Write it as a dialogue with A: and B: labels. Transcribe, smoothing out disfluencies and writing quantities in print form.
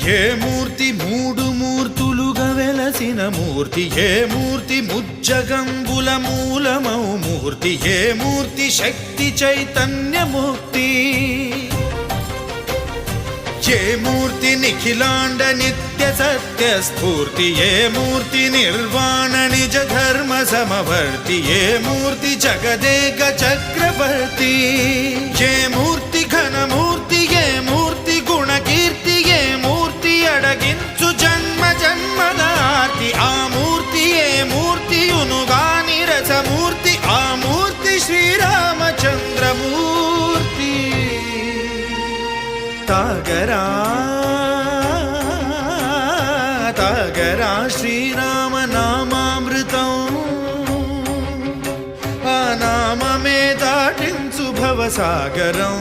A: ఏ మూర్తి మూడు మూర్తులుగా వెలసిన మూర్తి, ఏ మూర్తి ముజ్జగంబుల మూలమౌ మూర్తి, ఏ మూర్తి శక్తి చైతన్యముక్తి, ఏ మూర్తి నిఖిలాండ నిత్య సత్య స్ఫూర్తి, ఏ మూర్తి నిర్వాణ నిజ ధర్మ సమవర్తి, ఏ మూర్తి జగదేక చక్రవర్తి, ఏ మూర్తి ఘనమూర్తి, ఏ మూర్తి గుణకీర్తి, ఏ మూర్తి అడగించు జన్మ జన్మదార్తి, ఆ మూర్తి ఏ మూర్తియునుగాని రసమూర్తి, ఆ మూర్తి శ్రీరామచంద్రమూర్తి. తాగరా తాగరా శ్రీరామ నామామృతం, ఆ నామమే దాటించు భవసాగరం.